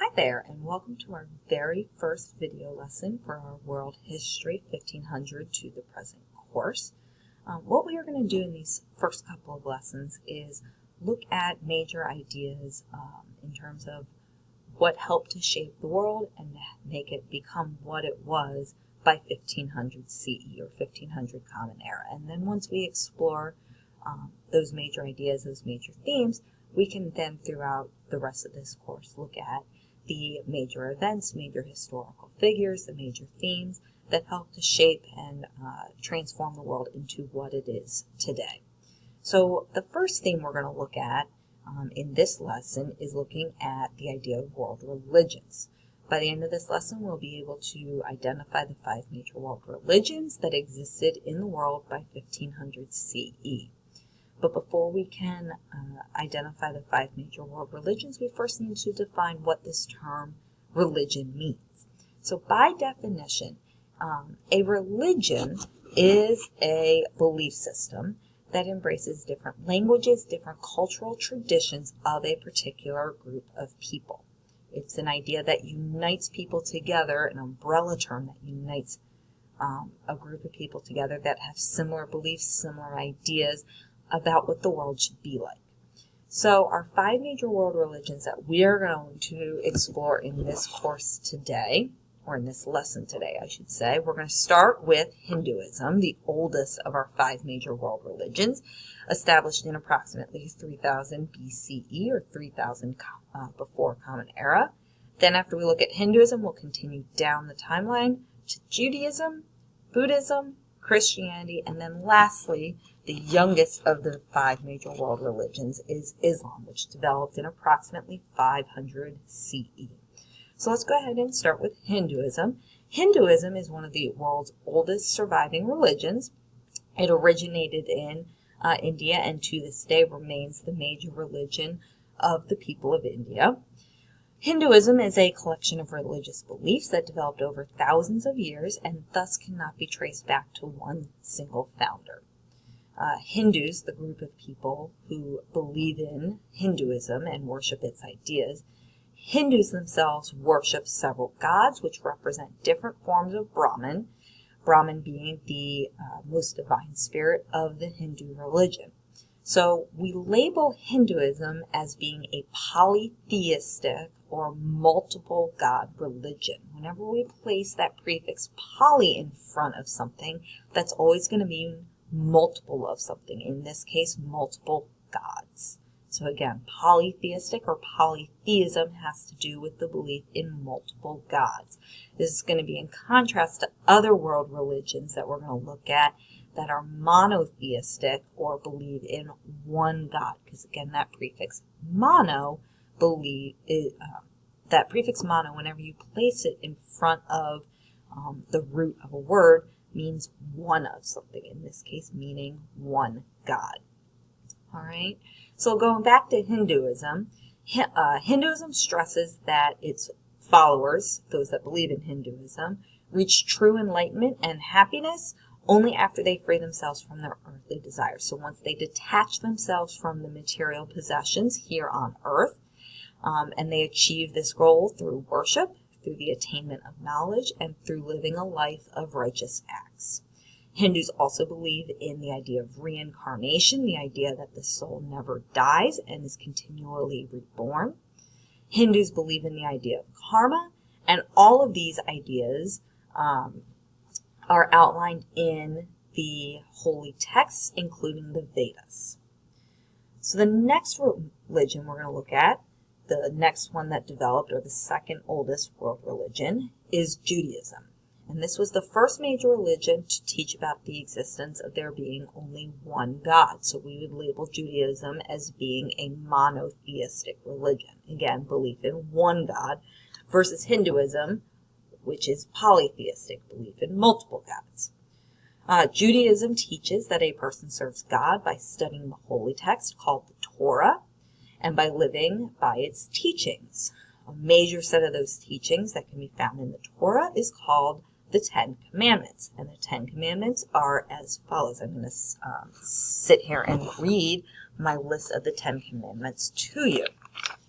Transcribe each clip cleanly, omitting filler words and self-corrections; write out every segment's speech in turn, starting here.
Hi there, and welcome to our very first video lesson for our World History 1500 to the present course. What we are going to do in these first couple of lessons is look at major ideas in terms of what helped to shape the world and make it become what it was by 1500 CE or 1500 Common Era. And then once we explore those major ideas, those major themes, we can then throughout the rest of this course look at the major events, major historical figures, the major themes that help to shape and transform the world into what it is today. So the first theme we're going to look at in this lesson is looking at the idea of world religions. By the end of this lesson, we'll be able to identify the 5 major world religions that existed in the world by 1500 CE. But before we can identify the 5 major world religions, we first need to define what this term religion means. So by definition, a religion is a belief system that embraces different languages, different cultural traditions of a particular group of people. It's an idea that unites people together, an umbrella term that unites a group of people together that have similar beliefs, similar ideas about what the world should be like. So our 5 major world religions that we are going to explore in this course today, or in this lesson today, I should say, we're going to start with Hinduism, the oldest of our 5 major world religions, established in approximately 3000 BCE or 3000 before Common Era. Then after we look at Hinduism, we'll continue down the timeline to Judaism, Buddhism, Christianity, and then lastly, the youngest of the 5 major world religions is Islam, which developed in approximately 500 CE. So let's go ahead and start with Hinduism. Hinduism is one of the world's oldest surviving religions. It originated in India and to this day remains the major religion of the people of India. Hinduism is a collection of religious beliefs that developed over thousands of years and thus cannot be traced back to one single founder. Hindus, the group of people who believe in Hinduism and worship its ideas, Hindus themselves worship several gods which represent different forms of Brahman, Brahman being the most divine spirit of the Hindu religion. So we label Hinduism as being a polytheistic or multiple god religion. Whenever we place that prefix poly in front of something, that's always going to mean multiple of something. In this case, multiple gods. So again, polytheistic or polytheism has to do with the belief in multiple gods. This is going to be in contrast to other world religions that we're going to look at that are monotheistic or believe in one God. Because again, that prefix mono, that prefix mono, whenever you place it in front of the root of a word, means one of something. In this case, meaning one God. All right. So going back to Hinduism, Hinduism stresses that its followers, those that believe in Hinduism, reach true enlightenment and happiness only after they free themselves from their earthly desires. So once they detach themselves from the material possessions here on earth, and they achieve this goal through worship, through the attainment of knowledge, and through living a life of righteous acts. Hindus also believe in the idea of reincarnation, the idea that the soul never dies and is continually reborn. Hindus believe in the idea of karma, and all of these ideas are outlined in the holy texts, including the Vedas. So the next religion we're going to look at, the next one that developed, or the second oldest world religion, is Judaism. And this was the first major religion to teach about the existence of there being only one God. So we would label Judaism as being a monotheistic religion. Again, belief in one God, versus Hinduism, which is polytheistic, belief in multiple gods. Judaism teaches that a person serves God by studying the holy text called the Torah and by living by its teachings. A major set of those teachings that can be found in the Torah is called the 10 Commandments. And the 10 Commandments are as follows. I'm going to sit here and read my list of the 10 Commandments to you.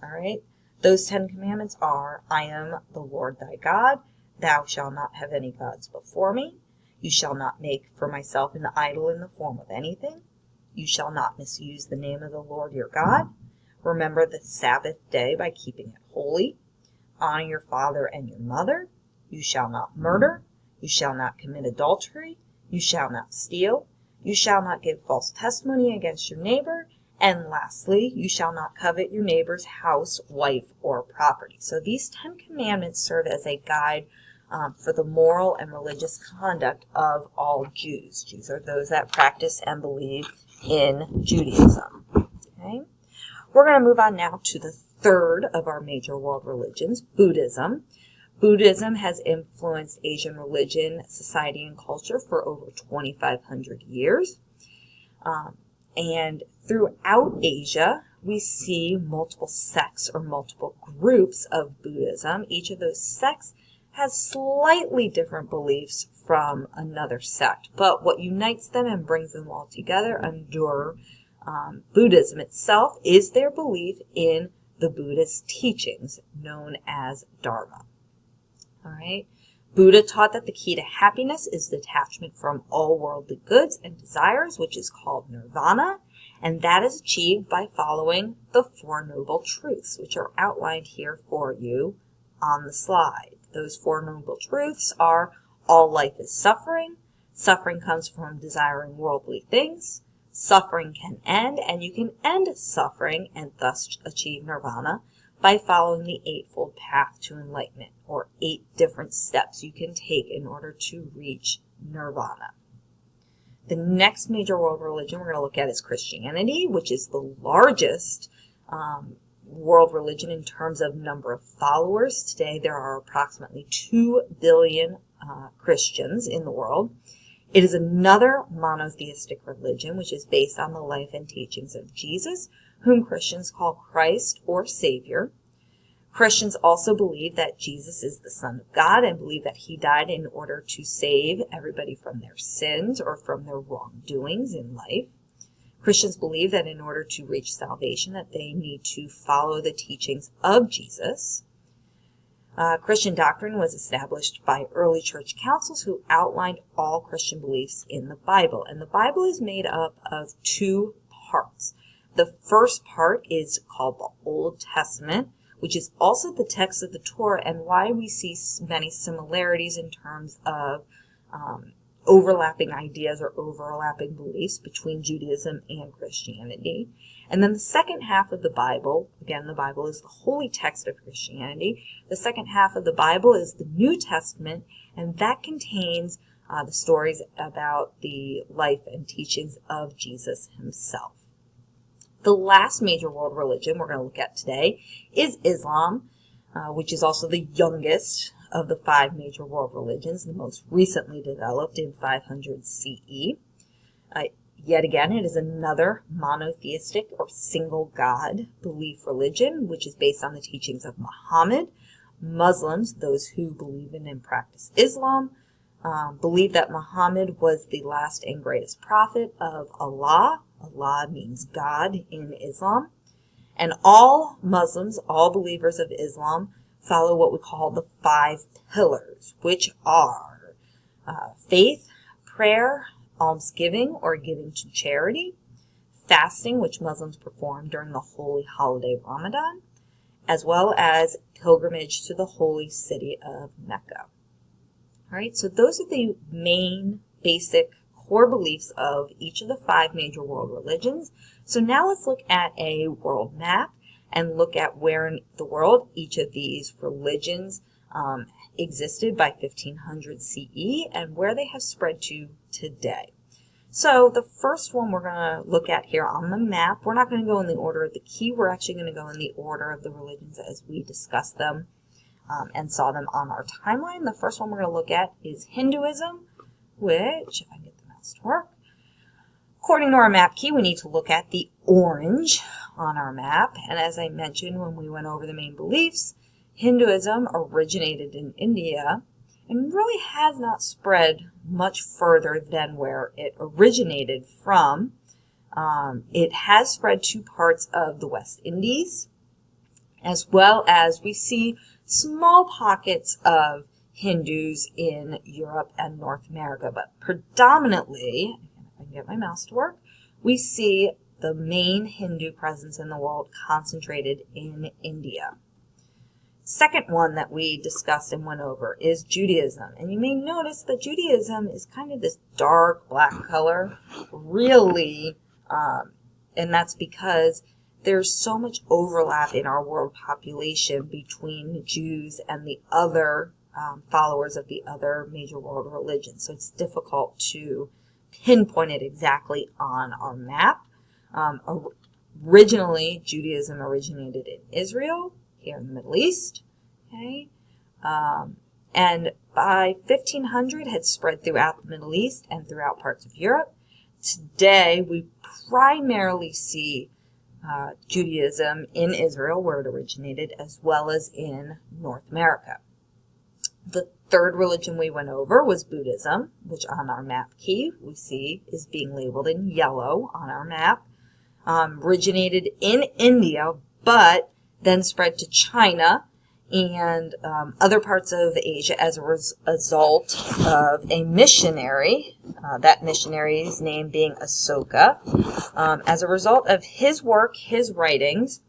All right. Those 10 commandments are, I am the Lord thy God. Thou shalt not have any gods before me. You shall not make for myself an idol in the form of anything. You shall not misuse the name of the Lord your God. Remember the Sabbath day by keeping it holy. Honor your father and your mother. You shall not murder. You shall not commit adultery. You shall not steal. You shall not give false testimony against your neighbor. And lastly, you shall not covet your neighbor's house, wife, or property. So these 10 commandments serve as a guide for the moral and religious conduct of all Jews. Jews are those that practice and believe in Judaism. Okay? We're going to move on now to the third of our major world religions, Buddhism. Buddhism has influenced Asian religion, society, and culture for over 2,500 years. And throughout Asia, we see multiple sects or multiple groups of Buddhism. Each of those sects has slightly different beliefs from another sect. But what unites them and brings them all together under Buddhism itself is their belief in the Buddhist teachings, known as Dharma. All right. Buddha taught that the key to happiness is detachment from all worldly goods and desires, which is called nirvana, and that is achieved by following the Four Noble Truths, which are outlined here for you on the slide. Those Four Noble Truths are all life is suffering, suffering comes from desiring worldly things, suffering can end, and you can end suffering and thus achieve nirvana by following the Eightfold Path to Enlightenment, or 8 different steps you can take in order to reach nirvana. The next major world religion we're going to look at is Christianity, which is the largest world religion in terms of number of followers. Today there are approximately 2 billion Christians in the world. It is another monotheistic religion, which is based on the life and teachings of Jesus, whom Christians call Christ or Savior. Christians also believe that Jesus is the Son of God and believe that he died in order to save everybody from their sins or from their wrongdoings in life. Christians believe that in order to reach salvation that they need to follow the teachings of Jesus. Christian doctrine was established by early church councils who outlined all Christian beliefs in the Bible. And the Bible is made up of 2 parts. The first part is called the Old Testament, which is also the text of the Torah, and why we see many similarities in terms of overlapping ideas or overlapping beliefs between Judaism and Christianity. And then the second half of the Bible, again, the Bible is the holy text of Christianity. The second half of the Bible is the New Testament, and that contains the stories about the life and teachings of Jesus himself. The last major world religion we're going to look at today is Islam, which is also the youngest of the 5 major world religions, the most recently developed in 500 CE. Yet again, it is another monotheistic or single God belief religion, which is based on the teachings of Muhammad. Muslims, those who believe in and practice Islam, believe that Muhammad was the last and greatest prophet of Allah. Allah means God in Islam. And all Muslims, all believers of Islam, follow what we call the 5 pillars, which are faith, prayer, almsgiving or giving to charity, fasting, which Muslims perform during the holy holiday Ramadan, as well as pilgrimage to the holy city of Mecca. All right, so those are the main basic core beliefs of each of the 5 major world religions. So now let's look at a world map and look at where in the world each of these religions existed by 1500 CE and where they have spread to today. So the first one we're going to look at here on the map, we're not going to go in the order of the key, we're actually going to go in the order of the religions as we discussed them and saw them on our timeline. The first one we're going to look at is Hinduism, which, if I can get the mouse to work, according to our map key, we need to look at the orange on our map. And as I mentioned when we went over the main beliefs, Hinduism originated in India and really has not spread much further than where it originated from. It has spread to parts of the West Indies as well as we see small pockets of Hindus in Europe and North America, but predominantly, if I can get my mouse to work, we see the main Hindu presence in the world concentrated in India. Second one that we discussed and went over is Judaism. And you may notice that Judaism is kind of this dark black color, really, and that's because there's so much overlap in our world population between Jews and the other followers of the other major world religions. So it's difficult to pinpoint it exactly on our map. Originally, Judaism originated in Israel, here in the Middle East, okay? And by 1500 had spread throughout the Middle East and throughout parts of Europe. Today, we primarily see Judaism in Israel, where it originated, as well as in North America. The third religion we went over was Buddhism, which on our map key we see is being labeled in yellow on our map. Originated in India, but then spread to China and other parts of Asia as a result of a missionary, that missionary's name being Ashoka. As a result of his work, his writings,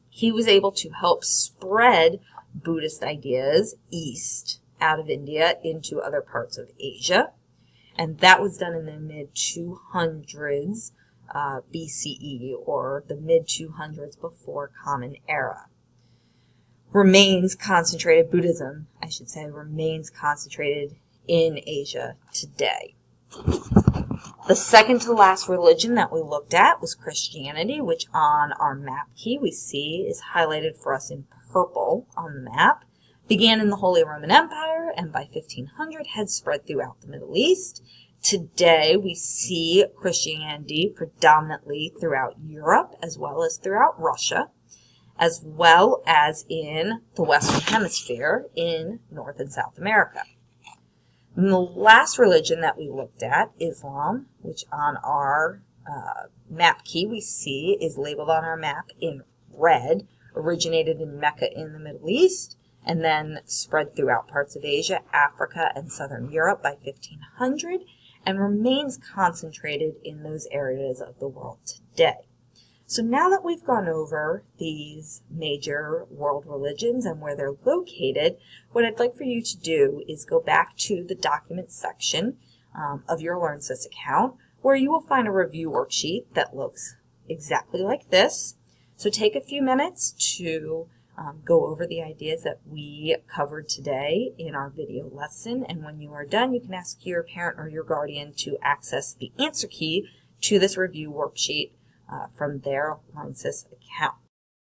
he was able to help spread Buddhist ideas east out of India into other parts of Asia. And that was done in the mid-200s BCE, or the mid-200s before Common Era. Buddhism, I should say, remains concentrated in Asia today. The second to last religion that we looked at was Christianity, which on our map key we see is highlighted for us in purple on the map. Began in the Holy Roman Empire and by 1500 had spread throughout the Middle East. Today we see Christianity predominantly throughout Europe as well as throughout Russia, as well as in the Western Hemisphere in North and South America. And the last religion that we looked at, Islam, which on our map key we see is labeled on our map in red, originated in Mecca in the Middle East, and then spread throughout parts of Asia, Africa, and Southern Europe by 1500, and remains concentrated in those areas of the world today. So now that we've gone over these major world religions and where they're located, what I'd like for you to do is go back to the documents section of your LearnSys account, where you will find a review worksheet that looks exactly like this. So take a few minutes to go over the ideas that we covered today in our video lesson, and when you are done, you can ask your parent or your guardian to access the answer key to this review worksheet from their LearnSys account.